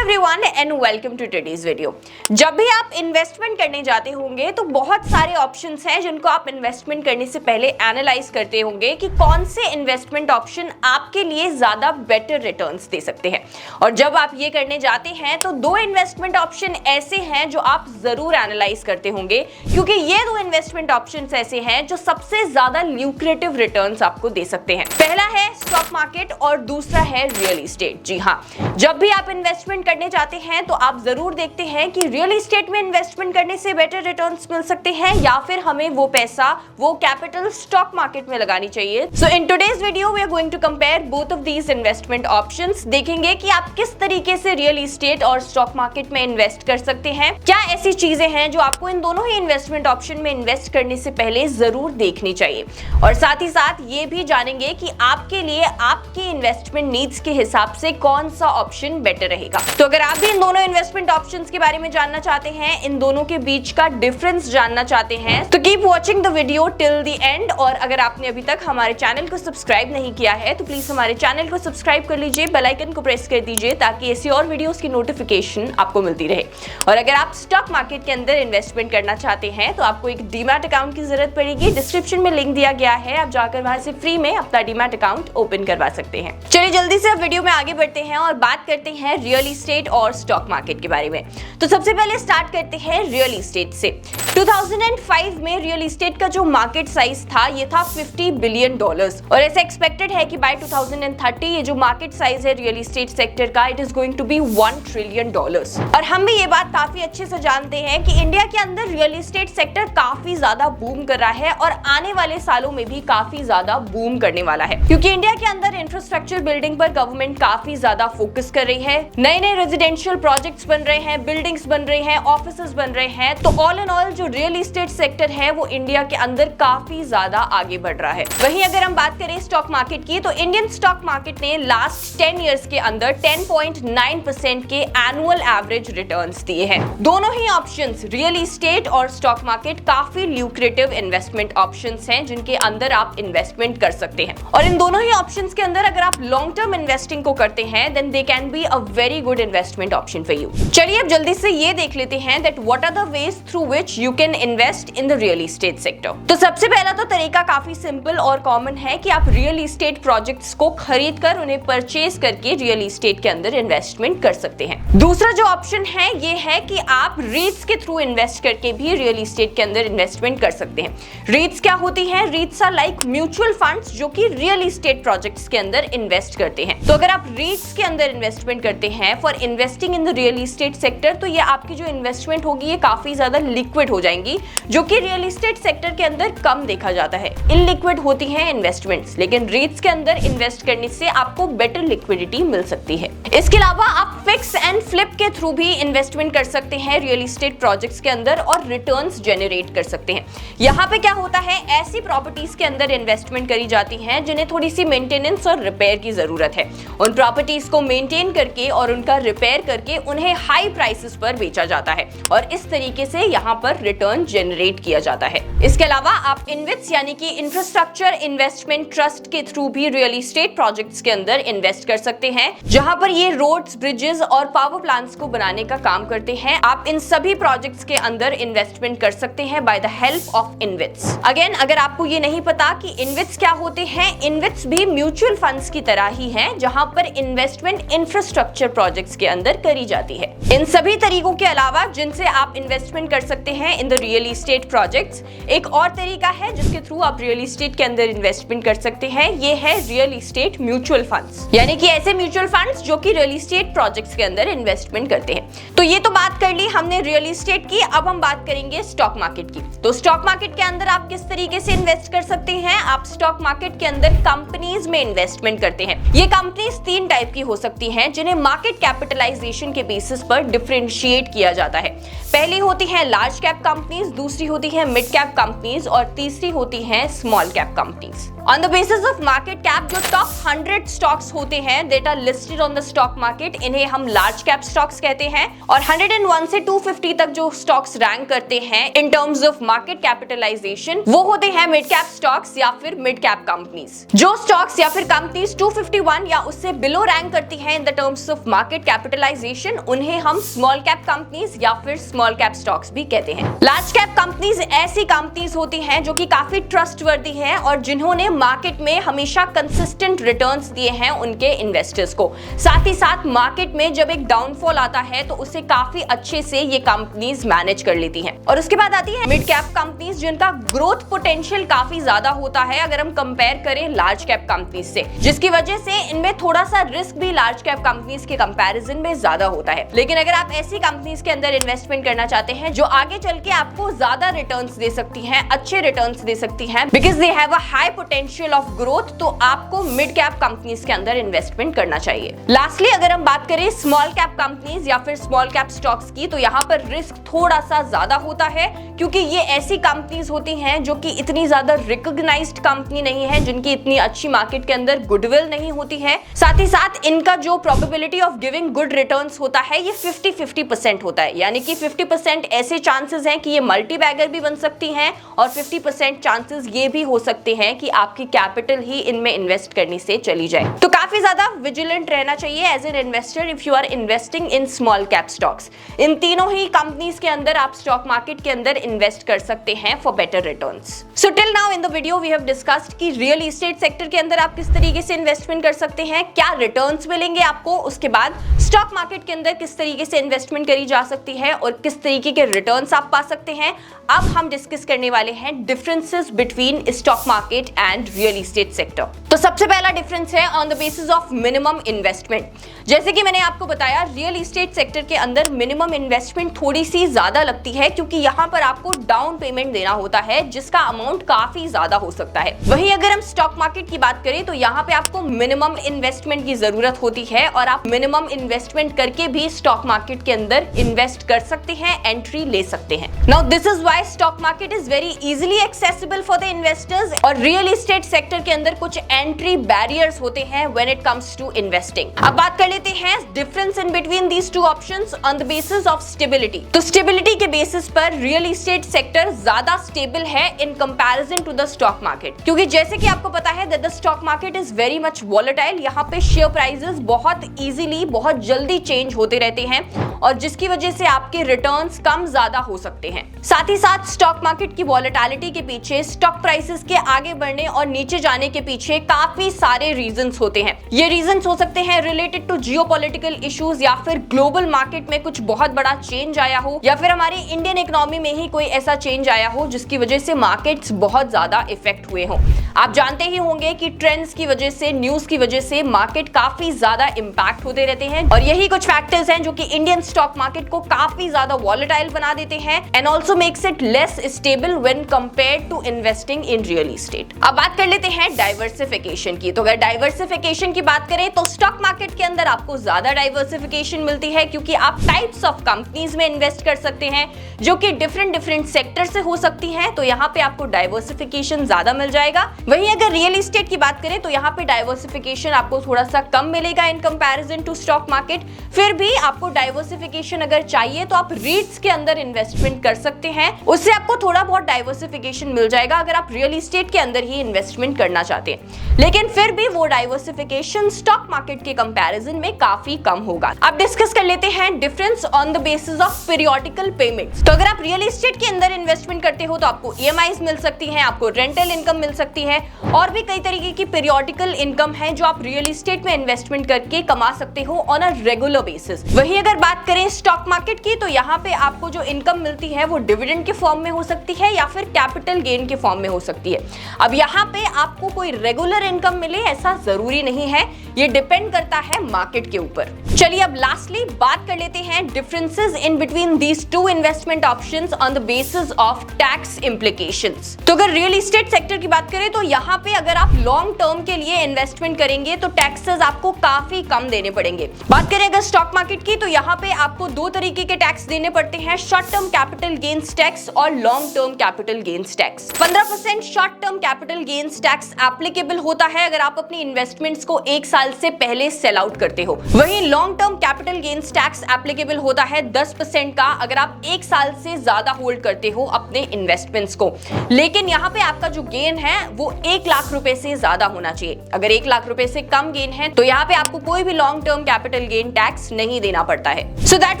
Everyone and welcome to today's video. जब भी आप इन्वेस्टमेंट करने जाते होंगे तो बहुत सारे ऑप्शंस हैं जिनको आप इन्वेस्टमेंट करने से पहले एनालाइज करते होंगे कि कौन से इन्वेस्टमेंट ऑप्शन आपके लिए ज्यादा बेटर रिटर्न्स दे सकते हैं। और जब आप ये करने जाते हैं तो दो इन्वेस्टमेंट ऑप्शन ऐसे हैं जो आप जरूर एनालाइज करते होंगे, क्योंकि ये दो इन्वेस्टमेंट ऑप्शंस ऐसे हैं जो सबसे ज्यादा ल्यूक्रेटिव रिटर्न्स आपको दे सकते हैं। पहला है स्टॉक मार्केट और दूसरा है रियल एस्टेट। जी हाँ, जब भी आप इन्वेस्टमेंट करने जाते हैं तो आप जरूर देखते हैं कि रियल एस्टेट में इन्वेस्टमेंट करने से बेटर रिटर्न्स मिल सकते हैं या फिर हमें वो पैसा वो कैपिटल स्टॉक मार्केट में लगानी चाहिए। So in today's video we are going to compare both of these investment options. देखेंगे कि आप किस तरीके से रियल एस्टेट और स्टॉक मार्केट में इन्वेस्ट कर सकते हैं, क्या ऐसी चीजें हैं जो आपको इन दोनों ही इन्वेस्टमेंट ऑप्शन में इन्वेस्ट करने से पहले जरूर देखनी चाहिए, और साथ ही साथ ये भी जानेंगे कि आपके लिए आपकी इन्वेस्टमेंट नीड्स के हिसाब से कौन सा ऑप्शन बेटर रहेगा। तो अगर आप भी इन दोनों इन्वेस्टमेंट ऑप्शंस के बारे में जानना चाहते हैं, इन दोनों के बीच का डिफरेंस जानना चाहते हैं, तो keep watching the video till the end. और अगर आपने अभी तक हमारे चैनल को सब्सक्राइब नहीं किया है तो प्लीज हमारे चैनल को सब्सक्राइब कर लीजिए, बेल आइकन को प्रेस कर दीजिए ताकि ऐसी और वीडियोस की नोटिफिकेशन आपको मिलती रहे। और अगर आप स्टॉक मार्केट के अंदर इन्वेस्टमेंट करना चाहते हैं तो आपको एक डीमैट अकाउंट की जरूरत पड़ेगी। डिस्क्रिप्शन में लिंक दिया गया है, आप जाकर वहां से फ्री में अपना डीमैट अकाउंट ओपन करवा सकते हैं। चलिए जल्दी से अब वीडियो में आगे बढ़ते हैं और बात करते हैं रियल एस्टेट और स्टॉक मार्केट के बारे में। तो सबसे पहले स्टार्ट करते हैं रियल एस्टेट से। 2005 में रियल एस्टेट का जो मार्केट साइज था ये था $50 बिलियन, और ऐसा एक्सपेक्टेड है कि बाय 2030 ये जो मार्केट साइज है रियल एस्टेट सेक्टर का it is going to be $1 trillion. और हम भी ये बात काफी अच्छे से जानते हैं कि इंडिया के अंदर रियल एस्टेट सेक्टर काफी ज्यादा बूम कर रहा है और आने वाले सालों में भी काफी ज्यादा बूम करने वाला है, क्योंकि इंडिया के अंदर इंफ्रास्ट्रक्चर बिल्डिंग पर गवर्नमेंट काफी ज्यादा फोकस कर रही है। नए नए रेजिडेंशियल प्रोजेक्ट्स बन रहे हैं, बिल्डिंग्स बन रहे हैं, ऑफिसेस बन रहे हैं। तो ऑल इन ऑल जो रियल एस्टेट सेक्टर है वो इंडिया के अंदर काफी ज्यादा आगे बढ़ रहा है। वहीं अगर हम बात करें स्टॉक मार्केट की, तो इंडियन स्टॉक मार्केट ने लास्ट 10 इयर्स के अंदर 10.9% के एनुअल एवरेज रिटर्न्स दिए हैं। दोनों ही ऑप्शंस रियल एस्टेट और स्टॉक मार्केट काफी ल्यूक्रेटिव इन्वेस्टमेंट ऑप्शंस हैं जिनके अंदर आप इन्वेस्टमेंट कर सकते हैं। और इन दोनों ही ऑप्शंस के अंदर अगर आप लॉन्ग टर्म इन्वेस्टिंग को करते हैं then they can be a very good investment option for you. चलिए अब जल्दी से ये देख लेते हैं that what are the ways through which you can invest in the real estate sector. तो सबसे पहला तो तरीका काफी सिंपल और कॉमन है कि आप रियल एस्टेट प्रोजेक्ट्स को खरीद कर उन्हें परचेज करके रियल एस्टेट के अंदर इन्वेस्टमेंट कर सकते हैं। दूसरा जो ऑप्शन है ये है कि आप रीट्स के थ्रू इन्वेस्ट करके भी रियल एस्टेट के अंदर इन्वेस्टमेंट कर सकते हैं। रीट्स क्या होती हैं? REITs are like mutual funds जो कि रियल एस्टेट प्रोजेक्ट्स के अंदर इन्वेस्ट करते हैं। तो अगर आप रीट्स के अंदर इन्वेस्टमेंट करते हैं for investing in the real estate sector, तो ये आपकी जो इन्वेस्टमेंट होगी ये काफी ज्यादा लिक्विड हो जाएंगी, जो कि रियल एस्टेट सेक्टर के अंदर कम देखा जाता है। इनलिक्विड होती हैं इन्वेस्टमेंट्स, लेकिन रीट्स के अंदर इन्वेस्ट करने से आपको बेटर लिक्विडिटी मिल सकती है। इसके अलावा आप फिक्स एंड फ्लिप के थ्रू भी इन्वेस्टमेंट कर सकते हैं रियल एस्टेट प्रोजेक्ट्स के अंदर और रिटर्न्स जनरेट कर सकते हैं। यहाँ पे क्या होता है, ऐसी प्रॉपर्टीज के अंदर इन्वेस्टमेंट करी जाती हैं जिन्हें थोड़ी सी मेंटेनेंस और रिपेयर की जरूरत है। उन प्रॉपर्टीज को मेंटेन करके और उनका रिपेयर करके उन्हें हाई प्राइसेस पर बेचा जाता है और इस तरीके से यहाँ पर रिटर्न जनरेट किया जाता है। इसके अलावा आप इन्विट्स यानी कि इंफ्रास्ट्रक्चर इन्वेस्टमेंट ट्रस्ट के थ्रू भी रियल एस्टेट प्रोजेक्ट्स के अंदर इन्वेस्ट कर सकते हैं, जहां पर ये रोड्स, ब्रिजेस और पावर प्लांट्स को बनाने का काम करते हैं। आप इन सभी प्रोजेक्ट्स के अंदर इन्वेस्टमेंट कर सकते हैं by the help of InvITs. Again अगर आपको ये नहीं पता कि इन्विट्स क्या होते हैं, इन्विट्स भी म्यूचुअल फंड्स की तरह ही हैं, जहां पर इन्वेस्टमेंट इंफ्रास्ट्रक्चर प्रोजेक्ट्स के अंदर करी जाती है। इन सभी तरीकों के अलावा जिनसे आप इन्वेस्टमेंट कर सकते हैं in the real estate projects, एक और तरीका है जिसके थ्रू आप रियल एस्टेट के अंदर इन्वेस्टमेंट कर सकते हैं, ये है रियल एस्टेट म्यूचुअल फंड्स, यानी कि ऐसे म्यूचुअल फंड्स जो कि रियल एस्टेट प्रोजेक्ट्स के अंदर इन्वेस्टमेंट करते हैं। तो ये तो बात कर ली हमने रियल एस्टेट की, अब हम बात करेंगे स्टॉक मार्केट की। तो स्टॉक मार्केट के अंदर आप किस तरीके से इन्वेस्ट कर सकते हैं? आप स्टॉक मार्केट के अंदर कंपनीज में इन्वेस्टमेंट करते हैं। ये कंपनीज 3 टाइप की हो सकती हैं जिन्हें मार्केट कैपिटलाइजेशन के बेसिस पर डिफरेंशिएट किया जाता है। पहली होती है लार्ज कैप कंपनीज, दूसरी होती है मिड कैप कंपनीज और तीसरी होती है small cap companies. On the basis of market cap जो टॉप 100 स्टॉक्स होते हैं that are listed on the stock market, इन्हें हम लार्ज कैप स्टॉक्स कहते हैं। और 101 से 250 तक जो स्टॉक्स रैंक करते हैं in terms of market capitalization, वो होते हैं मिड कैप स्टॉक्स या फिर मिड कैप कंपनीज। जो स्टॉक्स या फिर कंपनीज 251 या उससे बिलो रैंक करती हैं in the terms of market capitalization, उन्हें हम स्मॉल कैप कंपनीज या फिर स्मॉल कैप स्टॉक्स भी कहते हैं। लार्ज कैप कंपनीज ऐसी कंपनीज होती हैं जो कि काफी ट्रस्टवर्दी हैं और जिन्होंने मार्केट में हमेशा कंसिस्टेंट रिटर्न्स दिए हैं उनके इन्वेस्टर्स को। साथ ही साथ मार्केट में जब एक डाउनफॉल आता है तो उसे काफी अच्छे से ये कंपनीज मैनेज कर लेती हैं। और उसके बाद आती है मिड कैप कंपनीज जिनका ग्रोथ पोटेंशियल काफी ज्यादा होता है अगर हम कंपेयर करें लार्ज कैप कंपनीज से, जिसकी वजह से इनमें थोड़ा सा रिस्क भी लार्ज कैप कंपनीज के कंपैरिजन में ज्यादा होता है। लेकिन अगर आप ऐसी कंपनीज के अंदर इन्वेस्टमेंट करना चाहते हैं जो आगे चल के आपको ज्यादा रिटर्न्स दे सकती हैं, अच्छे रिटर्न्स दे सकती हैं because they have a high potential of growth, तो आपको मिड कैप कंपनीज के अंदर इन्वेस्टमेंट करना चाहिए। लास्टली अगर हम बात करें स्मॉल कैप कंपनीज या फिर स्मॉल कैप स्टॉक्स की, तो यहाँ पर रिस्क थोड़ा सा ज्यादा होता है क्योंकि ये ऐसी कंपनीज होती हैं जो कि इतनी ज्यादा रिकॉग्नाइज्ड कंपनी नहीं है, जिनकी इतनी अच्छी मार्केट के अंदर गुडविल नहीं होती है। साथ ही साथ इनका जो probability of giving good returns होता है ये 50-50% होता है, यानी कि 50% ऐसे चांसेस हैं कि ये मल्टी बैगर भी बन सकती हैं और 50% चांसेस ये भी हो सकते हैं कि आपकी कैपिटल ही इनमें इन्वेस्ट करने से चली जाए। तो काफी ज्यादा विजिलेंट रहना चाहिए as an investor if you are investing in small cap stocks. इन तीनों ही कंपनीज के अंदर आप स्टॉक मार्केट के अंदर इन्वेस्ट कर सकते हैं for better returns. So till now in the video we have discussed कि रियल एस्टेट सेक्टर के अंदर आप किस तरीके से इन्वेस्टमेंट कर सकते हैं, क्या रिटर्न्स मिलेंगे आपको, उसके बाद स्टॉक मार्केट के अंदर किस तरीके से इन्वेस्टमेंट करी जा सकती है और किस तरीके के रिटर्न्स आप पा सकते हैं। अब हम डिस्कस करने वाले हैं differences between stock market and real estate sector. तो सबसे पहला डिफरेंस है on the basis of minimum investment. जैसे कि मैंने आपको बताया रियल एस्टेट सेक्टर के अंदर मिनिमम इन्वेस्टमेंट थोड़ी सी ज्यादा लगती है क्योंकि यहाँ पर आपको डाउन पेमेंट देना होता है जिसका अमाउंट काफी ज्यादा हो सकता है। वहीं अगर हम स्टॉक मार्केट की बात करें तो यहाँ पे आपको मिनिमम इन्वेस्टमेंट की जरूरत होती है और आप मिनिमम इन्वेस्टमेंट करके भी स्टॉक मार्केट के अंदर इन्वेस्ट कर सकते हैं, एंट्री ले सकते हैं। Now this is why stock market is very easily accessible for the investors और रियल एस्टेट सेक्टर के अंदर कुछ एंट्री बैरियर्स होते हैं when it comes to investing. अब बात कर लेते हैं difference in between these two options on the basis of stability. तो स्टेबिलिटी के बेसिस पर रियल एस्टेट सेक्टर ज्यादा स्टेबल है in comparison to the stock market, क्योंकि जैसे कि आपको पता है that the stock market is very much volatile. यहाँ पे शेयर प्राइसेस बहुत इजीली, बहुत जल्दी चेंज होते रहते हैं और जिसकी वजह से आपके रिटर्न्स कम ज्यादा हो सकते हैं। साथ ही साथ स्टॉक मार्केट की वॉलेटिलिटी के पीछे, स्टॉक प्राइसेस के आगे बढ़ने और नीचे जाने के पीछे काफी सारे रीजंस होते हैं। ये रीजंस हो सकते हैं रिलेटेड टू जियोपॉलिटिकल इश्यूज या फिर ग्लोबल मार्केट में कुछ बहुत बड़ा चेंज आया हो या फिर हमारी इंडियन इकोनॉमी में ही कोई ऐसा चेंज आया हो जिसकी वजह से मार्केट्स बहुत ज्यादा इफेक्ट हुए हों। आप जानते ही होंगे कि ट्रेंड्स की वजह से, न्यूज की वजह से मार्केट काफी ज्यादा इंपैक्ट होते रहते हैं और यही कुछ फैक्टर्स हैं जो कि इंडियन स्टॉक मार्केट को काफी ज्यादा वॉलेटाइल बना देते हैं and also makes it less stable when compared to investing in real estate. अब बात कर लेते हैं डाइवर्सिफिकेशन की। तो अगर डाइवर्सिफिकेशन की बात करें तो स्टॉक मार्केट के अंदर आपको ज्यादा डाइवर्सिफिकेशन मिलती है क्योंकि आप टाइप्स ऑफ कंपनीज में इन्वेस्ट कर सकते हैं जो कि डिफरेंट सेक्टर से हो सकती हैं, तो यहाँ पे आपको डाइवर्सिफिकेशन ज्यादा मिल जाएगा। वहीं अगर रियल एस्टेट की बात करें तो यहाँ पे डाइवर्सिफिकेशन आपको थोड़ा सा कम मिलेगा in comparison to stock market. फिर भी आपको डाइवर्सिफिकेशन अगर चाहिए तो आप रीट्स के अंदर इन्वेस्टमेंट कर सकते हैं, उससे आपको थोड़ा बहुत डाइवर्सिफिकेशन मिल जाएगा अगर आप रियल एस्टेट के अंदर ही इन्वेस्टमेंट करना चाहते हैं। लेकिन फिर भी वो डाइवर्सिफिकेशन स्टॉक मार्केट के कंपैरिजन में काफी कम होगा। अब डिस्कस कर लेते हैं difference on the basis of periodical payments. तो अगर आप रियल एस्टेट के अंदर इन्वेस्टमेंट करते हो तो आपको ईएमआईज मिल सकती हैं, आपको रेंटल इनकम मिल सकती है और भी कई तरीके की पीरियोडिकल इनकम है जो आप रियल एस्टेट में इन्वेस्टमेंट करके कमा सकते हो ऑन अ रेगुलर बेसिस। वहीं अगर बात करें स्टॉक मार्केट की तो यहाँ पे आपको जो इनकम मिलती है वो डिविडेंड के फॉर्म में हो सकती है या फिर कैपिटल गेन के फॉर्म में हो सकती है। अब यहाँ पे आपको कोई रेगुलर सिमिलर इनकम मिले ऐसा जरूरी नहीं है, ये डिपेंड करता है मार्केट के ऊपर। चलिए अब लास्टली बात कर लेते हैं differences in between these to investment options on the basis of tax implications. तो अगर रियल एस्टेट सेक्टर की बात करें तो यहाँ पे अगर आप लॉन्ग टर्म के लिए इन्वेस्टमेंट करेंगे तो टैक्सेस आपको काफी कम देने पड़ेंगे। बात करें अगर स्टॉक मार्केट की तो यहाँ पे आपको दो तरीके के टैक्स देने पड़ते हैं, short term capital gains tax और long term capital gains tax. 15% short term capital gains tax applicable होता है अगर आप अपनी इन्वेस्टमेंट्स को 1 साल से पहले सेल आउट करते हो। वहीं long term capital gains tax applicable होता है 10% का अगर आप 1 साल से ज्यादा होल्ड करते हो अपने इन्वेस्टमेंट्स को। लेकिन यहाँ पे आपका जो गेन है वो 1 लाख रुपए से ज्यादा होना चाहिए। अगर 1 लाख रुपए से कम गेन है तो यहाँ पे आपको कोई भी long term capital gain tax नहीं देना पड़ता है। So that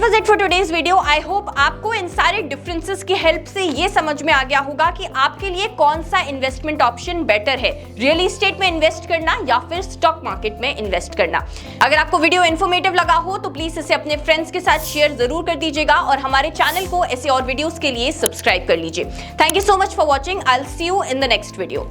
was it for today's video. I hope आपको इन सारे डिफरेंसेस की हेल्प से ये समझ में आ गया होगा कि आपके लिए कौन सा इन्वेस्टमेंट ऑप्शन बेटर है, रियल एस्टेट में इन्वेस्ट करना या फिर स्टॉक मार्केट में इन्वेस्ट करना। अगर आपको वीडियो इन्फॉर्मेटिव लगा हो तो प्लीज इसे अपने फ्रेंड्स के साथ शेयर जरूर कर दीजिएगा और हमारे चैनल को ऐसे और वीडियोस के लिए सब्सक्राइब कर लीजिए। Thank you so much for watching. I will see you in the next video.